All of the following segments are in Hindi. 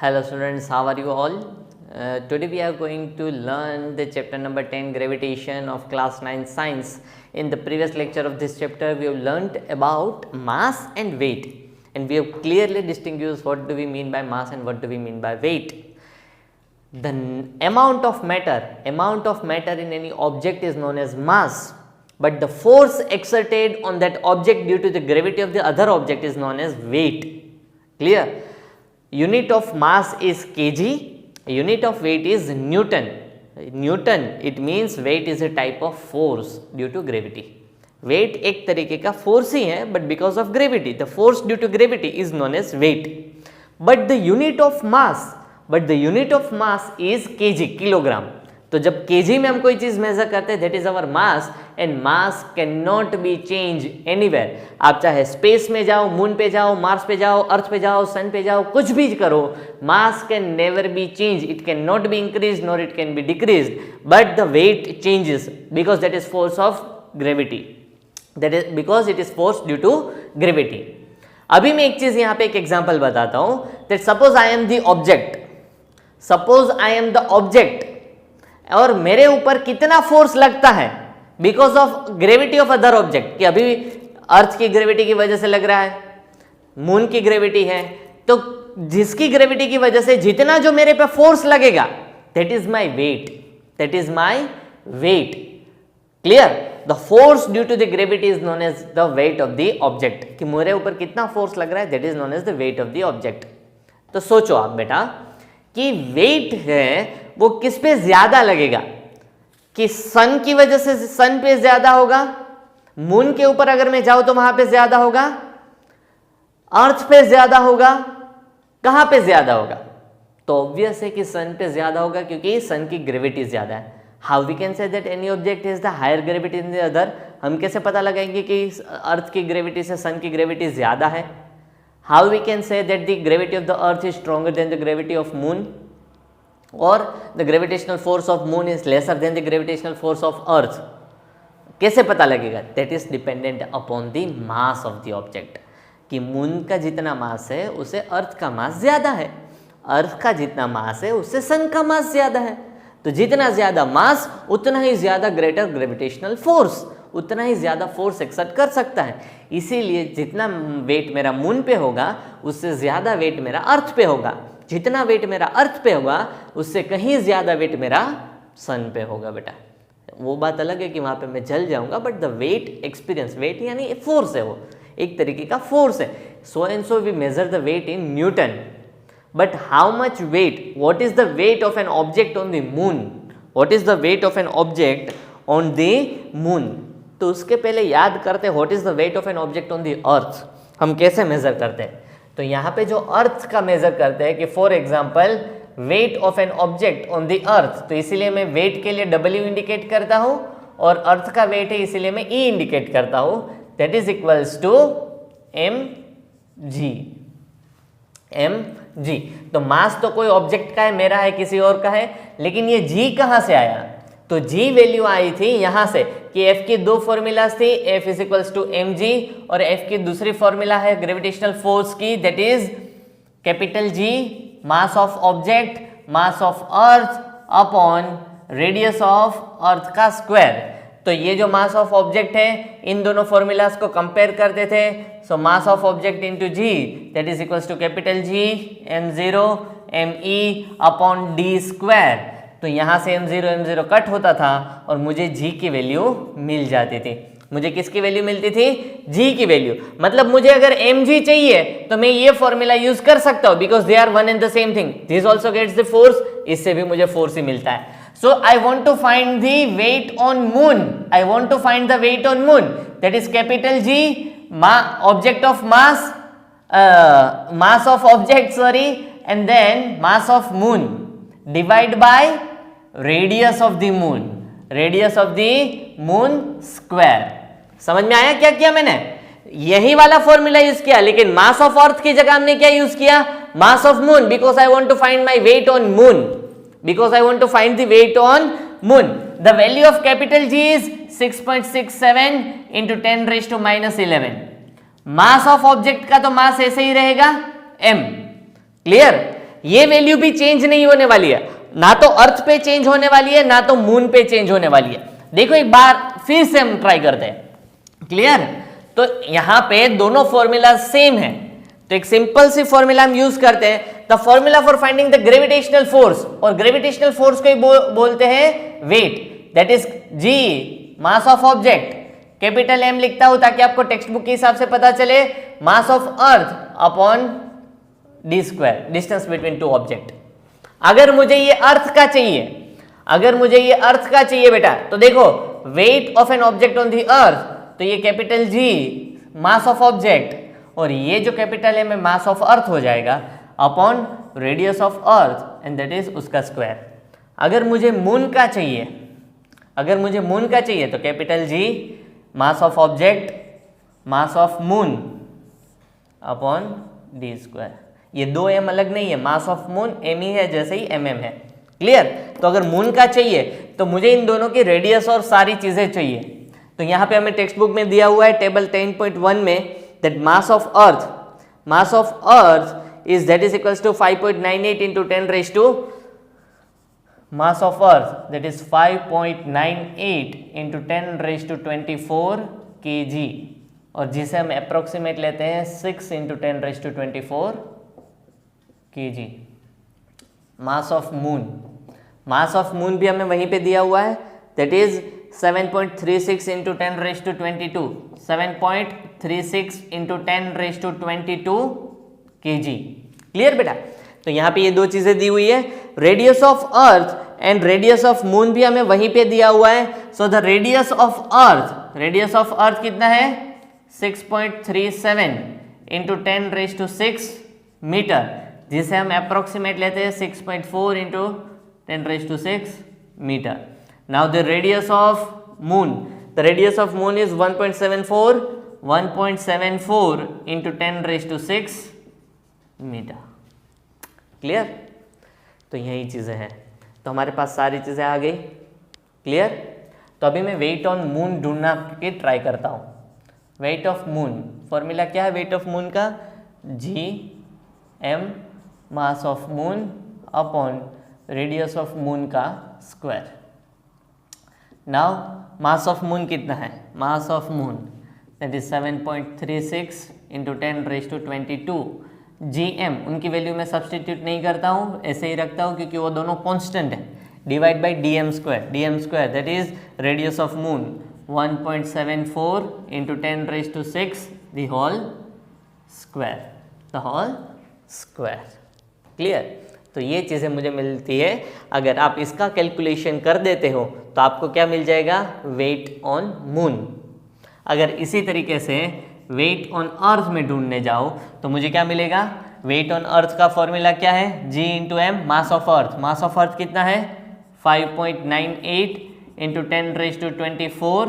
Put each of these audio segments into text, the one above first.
Hello students, how are you all? Today we are going to learn the chapter number 10 gravitation of class 9 science. In the previous lecture of this chapter we have learnt about mass and weight, and we have clearly distinguished what do we mean by mass and what do we mean by weight. The amount of matter in any object is known as mass, but the force exerted on that object due to the gravity of the other object is known as weight. Clear? Unit of mass is kg, unit of weight is Newton. Newton, it means weight is a type of force due to gravity. Weight एक तरीके का force ही है, but because of gravity, the force due to gravity is known as weight. But the unit of mass is kg, kilogram. तो जब kg में हम कोई चीज मेजर करते हैं, that is our mass, and mass cannot be changed anywhere. आप चाहे स्पेस में जाओ, मून पे जाओ, मार्स पे जाओ, अर्थ पे जाओ, सन पे जाओ, कुछ भी करो, mass can never be changed. It cannot be increased nor it can be decreased, but the weight changes because that is force of gravity. That is because it is force due to gravity. अभी मैं एक चीज यहाँ पे एक एग्जाम्पल बताता हूँ. That suppose I am the object. और मेरे ऊपर कितना फोर्स लगता है because of gravity of other object, कि अभी अर्थ की ग्रेविटी की वजह से लग रहा है, मून की ग्रेविटी है, तो जिसकी ग्रेविटी की वजह से जितना जो मेरे पे फोर्स लगेगा that is my weight. Clear? The force due to the gravity is known as the weight of the object, कि मेरे ऊपर कितना फोर्स लग रहा है that is known as the weight of the object. तो सोचो आप बेटा कि वेट है वो किस पे ज्यादा लगेगा, कि सन की वजह से सन पे ज्यादा होगा, मून के ऊपर अगर मैं जाऊं तो वहां पे ज्यादा होगा, अर्थ पे ज्यादा होगा, कहां पे ज्यादा होगा? तो ऑब्वियस है कि सन पे ज्यादा होगा क्योंकि सन की ग्रेविटी ज्यादा है. How we can say that any object is the higher gravity in the other? हम कैसे पता लगाएंगे कि अर्थ की ग्रेविटी से सन की ग्रेविटी ज्यादा है? How we can say that the gravity of the earth is stronger than the gravity of moon, or the gravitational force of moon is lesser than the gravitational force of earth? कैसे पता लगेगा? That is dependent upon the mass of the object, कि मून का जितना मास है उसे अर्थ का मास ज्यादा है, अर्थ का जितना मास है उससे सन का मास ज्यादा है. तो जितना ज्यादा मास उतना ही ज्यादा ग्रेटर ग्रेविटेशनल फोर्स, उतना ही ज्यादा फोर्स एक्सर्ट कर सकता है. इसीलिए जितना वेट मेरा मून पे होगा उससे ज्यादा वेट मेरा अर्थ पे होगा, जितना वेट मेरा अर्थ पे होगा उससे कहीं ज्यादा वेट मेरा सन पे होगा. बेटा वो बात अलग है कि वहां पे मैं जल जाऊंगा, but the weight experience, weight यानी फोर्स है, वो एक तरीके का फोर्स है. So and so we measure the weight in newton, but how much weight, what is the weight of an object on the moon, what is the weight of an object on the moon? तो उसके पहले याद करते हैं what is the weight of an object on the earth. हम कैसे मेजर करते हैं? तो यहाँ पे जो अर्थ का मेजर करते हैं कि for example wait of an object on the अर्थ, तो इसीलिए मैं वेट के लिए W इंडिकेट करता हूँ, और अर्थ का वेट है इसीलिए मैं E इंडिकेट करता हूँ. That is equals to mg. तो मास तो कोई ऑब्जेक्ट का है, मेरा है, किसी और का है, लेकिन ये G कहाँ से आया? तो G वैल्यू आई थी यहाँ से कि F की दो फॉर्मूलाज थी, F is equals to mg, और F की दूसरी फॉर्मूला है ग्रेविटेशनल फोर्स की, that is capital G, mass of object, mass of earth upon radius of earth का स्क्वायर. तो ये जो मास ऑफ ऑब्जेक्ट है, इन दोनों फॉर्मूलाज को कंपेयर करते थे. So mass of object into G, that is equals to capital G m0 me upon d square. तो यहाँ से m0 कट होता था और मुझे G की वैल्यू मिल जाती थी. मुझे किसकी वैल्यू मिलती थी? G की वैल्यू. मतलब मुझे अगर mg चाहिए तो मैं ये फॉर्मूला यूज कर सकता हूँ, because they are one and the same thing. This also gets the force, इससे भी मुझे फोर्स ही मिलता है. So I want to find the weight on moon, I want to find the weight on moon, that is capital G, object of mass, mass of object sorry, and then mass of moon divide by radius of the moon, radius of the moon square. समझ में आया क्या किया मैंने? यही वाला फॉर्मूला यूज किया, लेकिन मास ऑफ अर्थ की जगह हमने क्या यूज किया? Mass of moon, because I want to find my weight on moon, because I want to find the weight on moon. The value of capital G is 6.67 into 10⁻⁻11. Mass of object का तो मास ऐसे ही रहेगा m. क्लियर? ये वैल्यू भी चेंज नहीं होने वाली है, ना तो अर्थ पे चेंज होने वाली है ना तो मून पे चेंज होने वाली है। देखो एक बार फिर से हम ट्राई करते हैं, क्लियर। तो यहां पे दोनों फॉर्मूला सेम है, तो एक सिंपल सी फॉर्मूला हम यूज करते हैं, the formula for finding the gravitational force, और ग्रेविटेशनल फोर्स को ही बोलते हैं weight, that is G mass of object. Capital M लिखता हूं ताकि आपको टेक्स्ट बुक के हिसाब से पता चले, मास of earth upon D square, distance between two object. अगर मुझे ये अर्थ का चाहिए, अगर मुझे ये अर्थ का चाहिए बेटा, तो देखो wait of an object on the अर्थ, तो ये capital G mass of object, और ये जो कैपिटल एम है मास ऑफ अर्थ हो जाएगा upon radius of earth, and that is उसका स्क्वायर। अगर मुझे मून का चाहिए, अगर मुझे मून का चाहिए तो capital G mass of object mass of moon upon D square. ये दो एम अलग नहीं है, मास ऑफ मून एम ही है जैसे ही एम एम है, क्लियर। तो अगर मून का चाहिए तो मुझे इन दोनों की रेडियस और सारी चीजें चाहिए। तो यहाँ पे हमें टेक्स्ट बुक में दिया हुआ है टेबल 10.1 में, that mass of earth is that is equals to 5.98 into 10 raised to mass of earth, that is 5.98 into 10 raised to 24 kg, और जिसे हम अप्रोक्सीमेट लेते हैं 6 into 10 raised to 24 kg। Mass of moon भी हमें वहीं पे दिया हुआ है, that is 7.36 into 10 raised to 22, 7.36 into 10 raised to 22 kg, clear बेटा। तो यहाँ पे ये दो चीजें दी हुई है, radius of earth and radius of moon भी हमें वहीं पे दिया हुआ है। So the radius of earth कितना है 6.37 इंटू 10 रेज टू 6 मीटर, जिसे हम अप्रोक्सीमेट लेते हैं 6.4 into 10 raise to 6 metre. Now the radius of moon is 1.74 into 10 raise to 6 metre, clear. तो यही चीजें हैं, तो हमारे पास सारी चीजें आ गई, क्लियर। तो अभी मैं वेट ऑन मून ढूंढना की ट्राई करता हूं। वेट ऑफ मून फॉर्मूला क्या है वेट ऑफ मून का, G M mass of moon upon radius of moon का square. Now mass of moon कितना है, mass of moon that is 7.36 into 10 raise to 22। GM उनकी वैल्यू में सब्सटीट्यूट नहीं करता हूँ, ऐसे ही रखता हूँ क्योंकि वो दोनों कांस्टेंट है। Divide by D M square that is radius of moon 1.74 into 10 raise to 6 the whole square, clear. तो ये चीज़ें मुझे मिलती है। अगर आप इसका कैलकुलेशन कर देते हो तो आपको क्या मिल जाएगा, वेट ऑन मून। अगर इसी तरीके से वेट ऑन अर्थ में ढूंढने जाओ तो मुझे क्या मिलेगा, वेट ऑन अर्थ का फॉर्मूला क्या है, G into M mass of earth कितना है 5.98 इंटू 10 रेज टू 24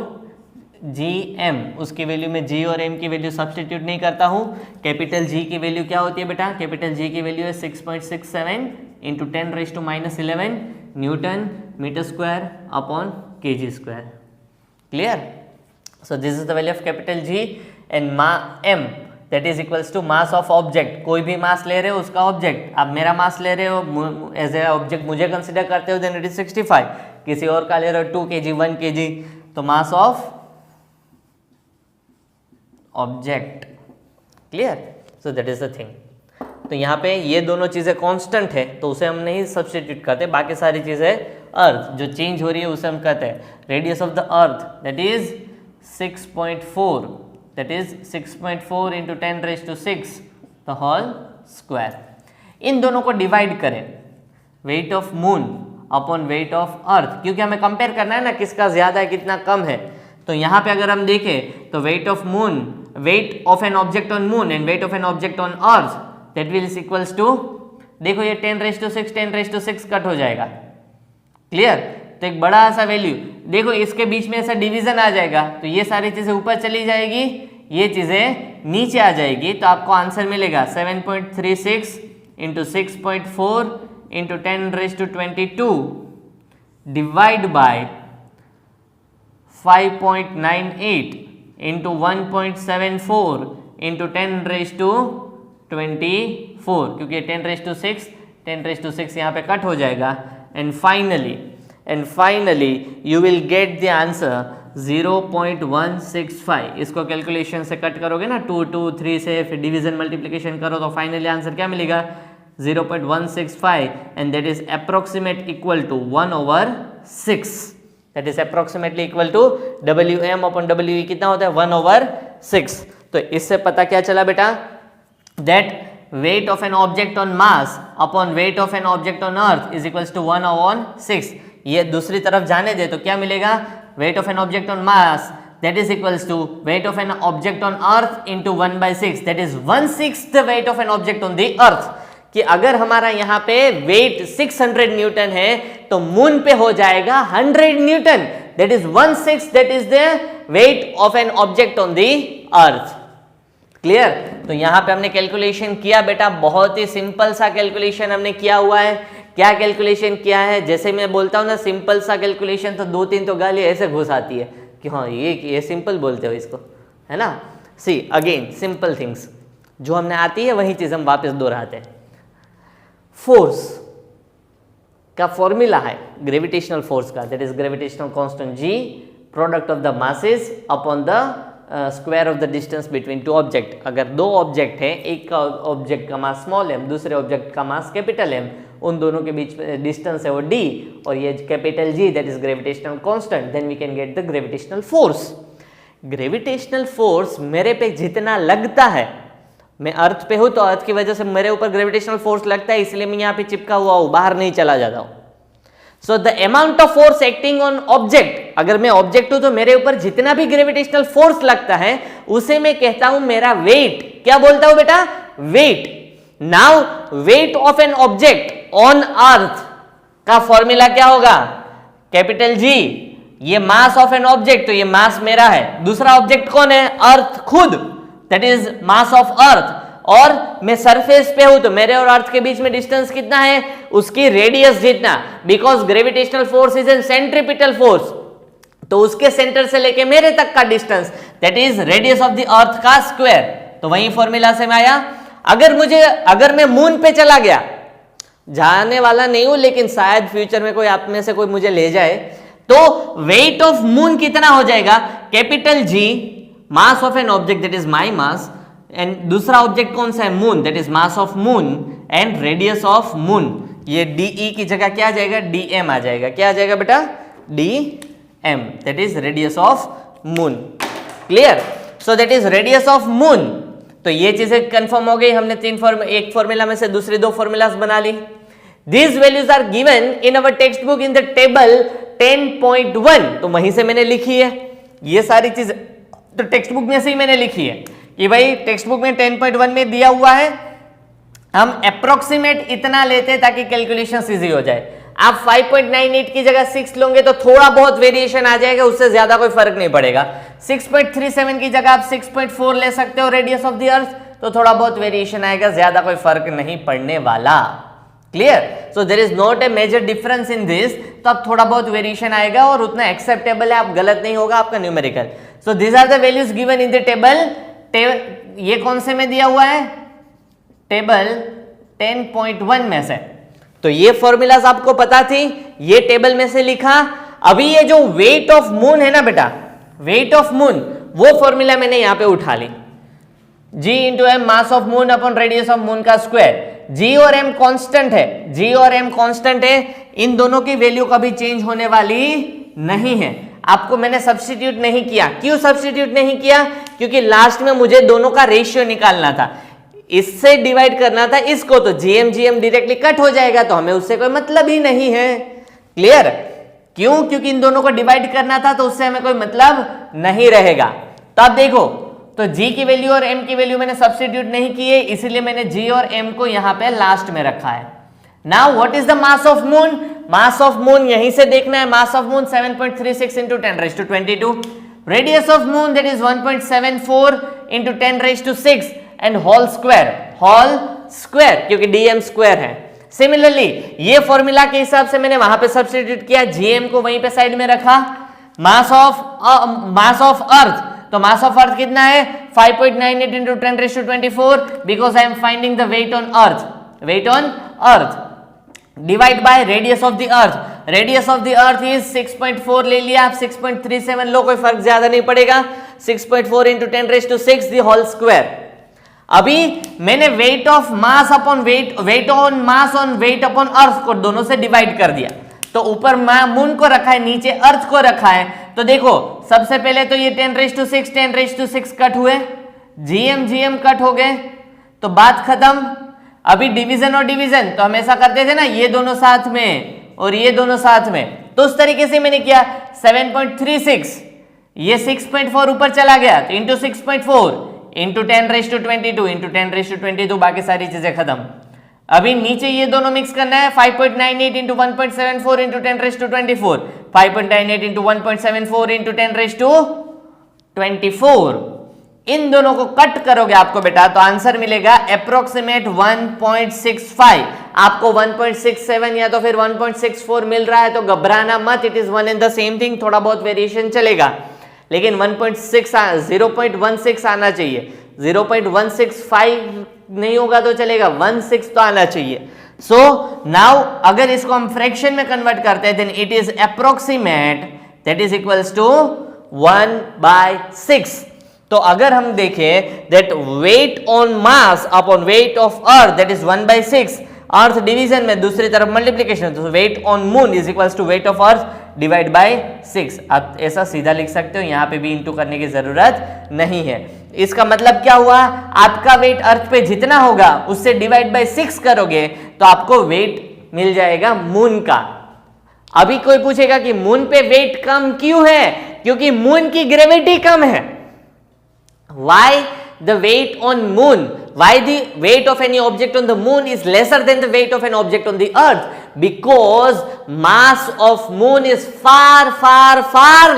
GM। उसकी वैल्यू में G और M की वैल्यू सब्सटीट्यूट नहीं करता हूँ। कैपिटल G की वैल्यू क्या होती है बेटा, कैपिटल G की वैल्यू है 6.67 into 10 raise to -11 newton metre square upon kg square, clear. So this is the value of capital G and m that is equals to mass of object. कोई भी मास ले रहे हो उसका ऑब्जेक्ट, आप मेरा मास ले रहे हो एज ए ऑब्जेक्ट मुझे कंसिडर करते हो, देन इट इज 65। किसी और का ले रहे हो 2 kg 1 kg, तो मास of object, clear. So that is the thing. तो यहाँ पे ये दोनों चीजें कांस्टेंट है तो उसे हम नहीं सब्सटीट्यूट करते, बाकी सारी चीजें अर्थ जो चेंज हो रही है उसे हम कहते हैं radius of the earth that is 6.4 into 10 raise to 6 the whole square. इन दोनों को डिवाइड करें, weight of moon upon weight of earth, क्योंकि हमें कंपेयर करना है ना किसका ज्यादा है कितना कम है। तो यहाँ पे अगर हम देखें तो weight of an object on moon and weight of an object on earth that will is equals to, देखो ये 10 रेज टू 6 कट हो जाएगा, क्लियर। तो एक बड़ा सा वैल्यू देखो इसके बीच में ऐसा डिवीजन आ जाएगा, तो ये सारी चीजें ऊपर चली जाएगी, ये चीजें नीचे आ जाएगी, तो आपको आंसर मिलेगा 7.36 into 6.4 into 10 raise to 22 divide by 5.98 into 1.74 into 10 raise to 24, क्योंकि 10 रेज टू 6 10⁻⁶ यहाँ पे कट हो जाएगा and finally you will get the answer 0.165। इसको कैलकुलेशन से कट करोगे ना 2, 2, 3 से, फिर डिवीजन मल्टीप्लिकेशन करो तो फाइनली आंसर क्या मिलेगा 0.165 and that is approximate equal to 1/6। That is approximately equal to WM/WE कितना होता है 1/6। तो इससे पता क्या चला बेटा that weight of an object on Mars upon weight of an object on Earth is equals to 1/6। ये दूसरी तरफ जाने दे तो क्या मिलेगा weight of an object on Mars that is equals to weight of an object on Earth into 1/6 that is 1/6 the weight of an object on the Earth। कि अगर हमारा यहाँ पे weight 600 न्यूटन है तो मून पे हो जाएगा 100 Newton that is 1/6 that is the weight of an object on the Earth। Clear. तो यहाँ पे हमने कैलकुलेशन किया बेटा, बहुत ही सिंपल सा कैलकुलेशन हमने किया हुआ है। क्या कैलकुलेशन किया है, जैसे मैं बोलता हूँ ना सिंपल सा कैलकुलेशन तो 2-3 तो गाली ऐसे घुस आती है कि हाँ ये सिंपल बोलते हो इसको, है ना। सी अगेन सिंपल थिंग्स जो हमने आती है वही चीज हम वापस दोहराते हैं। फोर्स का फॉर्मूला है ग्रेविटेशनल फोर्स का, that is gravitational constant G product of the masses upon the square of the distance between two object. अगर दो ऑब्जेक्ट हैं, एक का ऑब्जेक्ट का मास स्मॉल m, दूसरे ऑब्जेक्ट का मास कैपिटल M, उन दोनों के बीच डिस्टेंस है वो d और ये capital G that is gravitational constant, then we can get the gravitational force. Gravitational force मेरे पे जितना लगता है, मैं अर्थ पे हूं तो अर्थ की वजह से मेरे ऊपर ग्रेविटेशनल फोर्स लगता है, इसलिए मैं यहाँ पे चिपका हुआ हूं, बाहर नहीं चला जाता हूं। So the amount of force acting on object, अगर मैं ऑब्जेक्ट हूं तो मेरे ऊपर जितना भी ग्रेविटेशनल फोर्स लगता है उसे मैं कहता हूं मेरा वेट। क्या बोलता हूं बेटा, weight. Now weight of an object on earth का फॉर्मूला क्या होगा, कैपिटल G। ये मास ऑफ एन ऑब्जेक्ट, तो ये मास मेरा है, दूसरा ऑब्जेक्ट कौन है, अर्थ खुद, दैट इज मास ऑफ अर्थ। और मैं सरफेस पे हूं तो मेरे और अर्थ के बीच में डिस्टेंस कितना है, उसकी रेडियस जितना, because gravitational force is an centripetal force, तो उसके सेंटर से लेके मेरे तक का distance that is radius of the अर्थ का स्क्वायर। तो वही फॉर्मूला से मैं आया। अगर मैं मून पे चला गया, जाने वाला नहीं हूं लेकिन शायद फ्यूचर में कोई आप में से कोई मुझे ले जाए, तो वेट ऑफ मून कितना हो जाएगा, capital G mass of an object that is my mass, and दूसरा ऑब्जेक्ट कौन सा है, moon, that is mass of moon and radius of moon. ये DE की जगह क्या आ जाएगा, DM आ जाएगा। क्या आ जाएगा बेटा, DM, that is radius of moon. Clear. So that is radius of moon. तो ये चीजें कंफर्म हो गई, हमने एक फॉर्मूला में से दूसरे दो फॉर्मूलाज बना ली। These values are given in our textbook in the table 10.1। तो वहीं से मैंने लिखी है ये सारी चीज, तो टेक्स्ट बुक में से ही मैंने लिखी है कि भाई टेक्स्ट बुक में 10.1 में दिया हुआ है, हम अप्रोक्सीमेट इतना लेते हैं ताकि कैलकुलेशन इजी हो जाए। आप 5.98 की जगह 6 लोगे तो थोड़ा बहुत वेरिएशन आ जाएगा, उससे ज्यादा कोई फर्क नहीं पड़ेगा। 6.37 की जगह आप 6.4 ले सकते हो रेडियस ऑफ द अर्थ, तो थोड़ा बहुत वेरिएशन आएगा, ज्यादा कोई फर्क नहीं पड़ने वाला। Clear. So there is not a major difference in this, तो अब थोड़ा बहुत वेरिएशन आएगा और उतना एक्सेप्टेबल है, आप गलत नहीं होगा आपका numerical. So these are the values given in the table. ये कौन से में दिया हुआ है, टेबल 10.1 में से। तो ये फॉर्मूलाज आपको पता थी, ये टेबल में से लिखा। अभी ये जो वेट ऑफ मून है ना बेटा, वेट ऑफ मून, वो फॉर्मूला मैंने यहां पे उठा ली, G into M mass of moon upon radius of moon का स्क्वायर। G और M कांस्टेंट है, G और M कांस्टेंट है, इन दोनों की वैल्यू कभी चेंज होने वाली नहीं है। आपको मैंने सब्स्टिट्यूट नहीं किया। क्यों सब्स्टिट्यूट नहीं किया, क्योंकि लास्ट में मुझे दोनों का रेशियो निकालना था, इससे डिवाइड करना था इसको, तो GM डायरेक्टली कट हो जाएगा, तो हमें उससे कोई मतलब ही नहीं है। क्लियर। क्यों, क्योंकि इन दोनों को डिवाइड करना था, तो उससे हमें कोई मतलब नहीं रहेगा। तो आप देखो, तो G की वैल्यू और M की वैल्यू मैंने सब्स्टिट्यूट नहीं की है, इसीलिए मैंने G और M को यहां पे लास्ट में रखा है। Now what is the mass of moon, mass of moon यहीं से देखना है। Mass of moon 7.36 into 10⁻²2। Radius of moon that is 1.74 into 10⁻6 and whole square, क्योंकि DM स्क्वायर है। सिमिलरली ये फॉर्मूला के हिसाब से मैंने वहां पे सब्स्टिट्यूट किया, GM को वहीं पे साइड में रखा। मास ऑफ अर्थ, तो मास ऑफ अर्थ कितना है, 5.98 into 10⁻24, because I am finding the weight on earth, weight on earth. Divide by radius of the earth. Radius of the earth is 6.4 ले लिया आप, 6.37 लो, कोई फर्क ज्यादा नहीं पड़ेगा। 6.4 इंटू 10⁻⁶ द होल स्क्वायर। अभी मैंने weight of mass upon weight on mass on weight upon earth को दोनों से डिवाइड कर दिया। तो ऊपर मून को रखा है, नीचे अर्थ को रखा है। तो देखो सबसे पहले तो ये 10⁻⁶ कट हुए, जीएम कट हो गए, तो बात खत्म। अभी डिवीजन और डिवीजन तो हमेशा करते थे ना, ये दोनों साथ में और ये दोनों साथ में, तो उस तरीके से मैंने किया। 7.36 ये 6.4 ऊपर चला गया तो इंटू 6.4 इंटू 10⁻22 इंटू 10⁻22, बाकी सारी चीजें खत्म। अभी नीचे ये दोनों मिक्स करना है। 5.98 इंटू 1.74 इंटू 10⁻24, 5.98 इंटू 1.74 इंटू 10⁻24, इन दोनों को कट करोगे आपको बेटा तो आंसर मिलेगा अप्रोक्सीमेट 1.65। आपको 1.67 या तो फिर 1.64 मिल रहा है तो घबराना मत, it is one and the same thing, थोड़ा बहुत वेरिएशन चलेगा, लेकिन 0.16 आना चाहिए। 0.165 नहीं होगा तो चलेगा, 16 तो आना चाहिए। सो नाउ अगर इसको हम फ्रैक्शन में कन्वर्ट करते हैं, then it is approximate, that is equals to 1/6। तो अगर हम देखें that weight on mass upon weight of earth that is 1/6, अर्थ डिवीजन में दूसरी तरफ मल्टीप्लीकेशन, तो weight on moon is equals to weight of earth divide by 6। आप ऐसा सीधा लिख सकते हो, यहां पे भी इंटू करने की जरूरत नहीं है। इसका मतलब क्या हुआ, आपका वेट अर्थ पे जितना होगा उससे डिवाइड बाय 6 करोगे तो आपको वेट मिल जाएगा मून का। अभी कोई पूछेगा कि मून पे वेट कम क्यों है, क्योंकि मून की ग्रेविटी कम है। Why the weight on moon, why the weight of any object on the moon is lesser than the weight of an object on the earth? Because mass of moon is far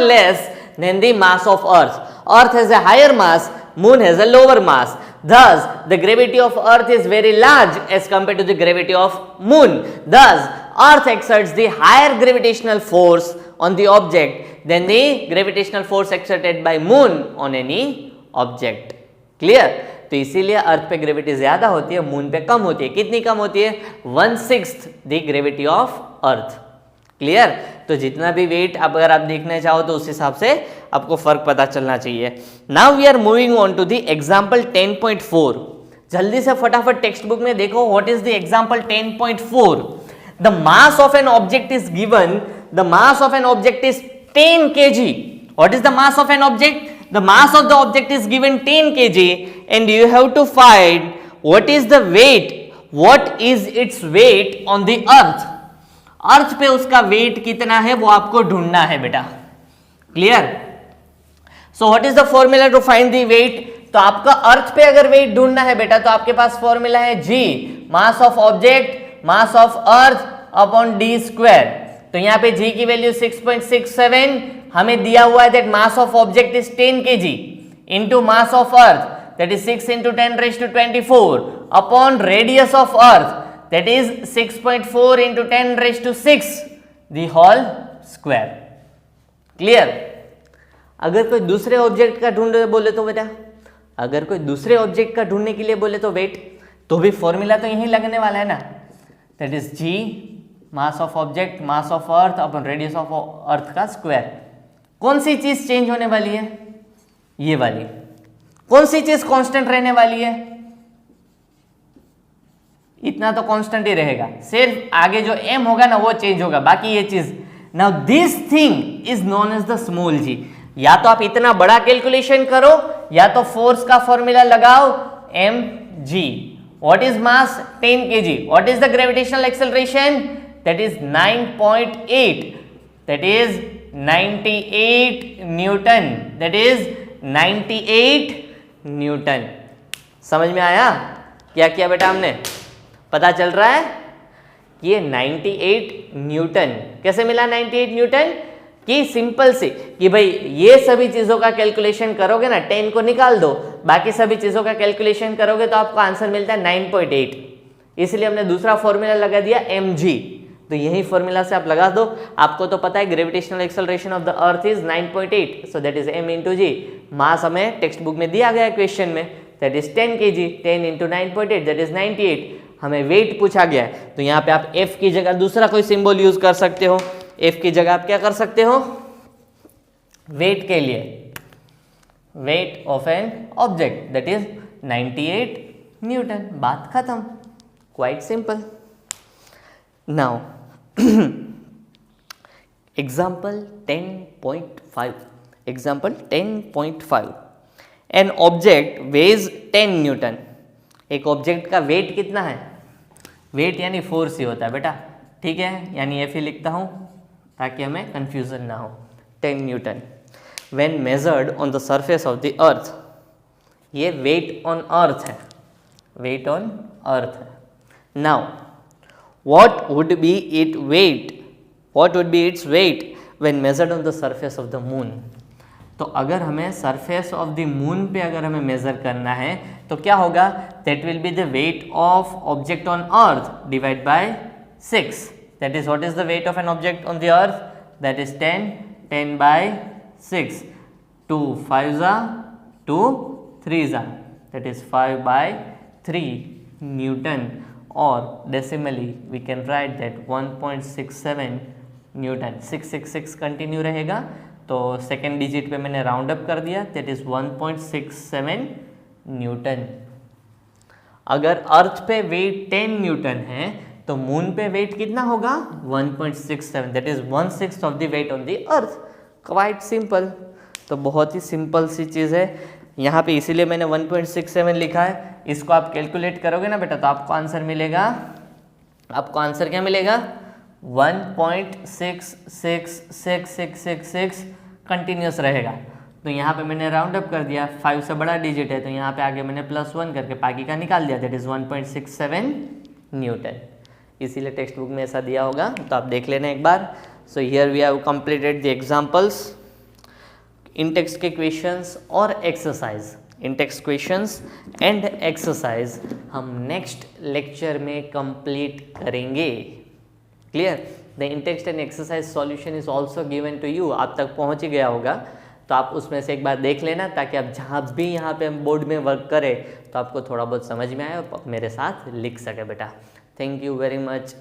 less than the mass of earth. Earth has a higher mass, moon has a lower mass. Thus the gravity of earth is very large as compared to the gravity of moon. Thus earth exerts the higher gravitational force on the object than the gravitational force exerted by moon on any object. Clear? तो इसीलिए अर्थ पे ग्रेविटी ज्यादा होती है, मून पे कम होती है। कितनी कम होती है? 1/6 the gravity of earth. Clear? तो जितना भी वेट अगर आप देखना चाहो तो उस हिसाब से आपको फर्क पता चलना चाहिए। Now we are moving on to the example 10.4। जल्दी से फटाफट टेक्स्ट बुक में देखो what is the example 10.4। The mass of an object is given, the mass of an object is 10 kg। What is the mass of an object? The mass of the object is given 10 kg and you have to find what is the weight, what is its weight on the earth. अर्थ पे उसका वेट कितना है वो आपको ढूंढना है बेटा। Clear? So what is the formula to find the weight? तो आपका अर्थ पे अगर वेट ढूंढना है बेटा तो आपके पास फॉर्मूला है G, mass of object mass of earth upon d square. तो यहाँ पे G की वैल्यू 6.67 हमें दिया हुआ है, that mass of object is 10 kg into mass of earth that is 6 into 10⁻24 upon radius of earth that is 6.4 into 10⁻6 the whole square. Clear? अगर कोई दूसरे ऑब्जेक्ट का ढूंढने बोले तो बेटा, अगर कोई दूसरे ऑब्जेक्ट का ढूंढने के लिए बोले तो वेट, तो भी फॉर्मूला तो यही लगने वाला है ना, that is G mass of object mass of earth upon radius of earth का स्क्वायर। कौन सी चीज चेंज होने वाली है? ये वाली। कौन सी चीज कांस्टेंट रहने वाली है? इतना तो कांस्टेंट ही रहेगा, सिर्फ आगे जो m होगा ना वो चेंज होगा, बाकी ये चीज। Now this thing is known as the small g। या तो आप इतना बड़ा कैलकुलेशन करो या तो फोर्स का फॉर्मूला लगाओ mg। What is mass? 10 kg। What is the gravitational acceleration? That is 9.8, that is 98 Newton, that is 98 Newton. समझ में आया क्या किया बेटा हमने? पता चल रहा है कि ये 98 न्यूटन कैसे मिला? 98 न्यूटन कि सिंपल से कि भाई ये सभी चीजों का कैलकुलेशन करोगे ना, 10 को निकाल दो, बाकी सभी चीजों का कैलकुलेशन करोगे तो आपको आंसर मिलता है 9.8। इसलिए हमने दूसरा फॉर्मूला लगा दिया mg। तो यही फॉर्मूला से आप लगा दो, आपको तो पता है gravitational acceleration of the earth is 9.8, so that is m into G. Mass हमें टेक्स्ट बुक में दिया गया है क्वेश्चन में, that is 10 kg, 10 into 9.8 that is 98। हमें वेट पूछा गया है, तो यहाँ पे आप F की जगह दूसरा कोई सिंबल यूज कर सकते हो। F की जगह आप क्या कर सकते हो, वेट के लिए weight of an object that is 98 newton, बात खत्म, quite simple. Now example 10.5, example 10.5, an object weighs 10 newton. एक ऑब्जेक्ट का वेट कितना है, वेट यानी फोर्स ही होता है बेटा, ठीक है, यानी एफ ही लिखता हूँ ताकि हमें कंफ्यूजन ना हो। 10 newton when measured on the surface of the earth, ये वेट ऑन अर्थ है, वेट ऑन अर्थ है। Now what would be it weight, what would be its weight when measured on the surface of the moon. तो अगर हमें सरफेस ऑफ द मून पे अगर हमें मेजर करना है तो क्या होगा, that will be the weight of object on earth divide by 6, that is what is the weight of an object on the earth, that is 10, 10 by 6, 2 5 जा 2 3 जा, that is 5 by 3 Newton, or decimally we can write that 1.67 Newton। 666 continue रहेगा, तो सेकेंड डिजिट पे मैंने राउंड अप कर दिया, दैट इज 1.67 न्यूटन। अगर अर्थ पे वेट 10 न्यूटन है तो मून पे वेट कितना होगा, 1.67, that is 1/6 of the weight on the earth. Quite simple, तो बहुत ही सिंपल सी चीज़ है। यहाँ पे इसीलिए मैंने 1.67 लिखा है। इसको आप कैलकुलेट करोगे ना बेटा तो आपको आंसर मिलेगा, आपको आंसर क्या मिलेगा, 1.66666 कंटिन्यूस रहेगा। तो यहाँ पे मैंने राउंड अप कर दिया, 5 से बड़ा डिजिट है तो यहाँ पे आगे मैंने +1 करके बाकी का निकाल दिया, दैट इज 1.67 न्यूटन। इसीलिए टेक्स्ट बुक में ऐसा दिया होगा, तो आप देख लेना एक बार। So here we have completed the examples, in text के क्वेश्चंस और exercise, in text questions and exercise हम नेक्स्ट लेक्चर में कंप्लीट करेंगे। Clear, the in text and exercise solution is also given to you, आप तक पहुंच ही गया होगा, तो आप उसमें से एक बार देख लेना ताकि आप जहाँ भी यहाँ पे हम बोर्ड में वर्क करें तो आपको थोड़ा बहुत समझ में आए और मेरे साथ लिख सके बेटा। Thank you very much.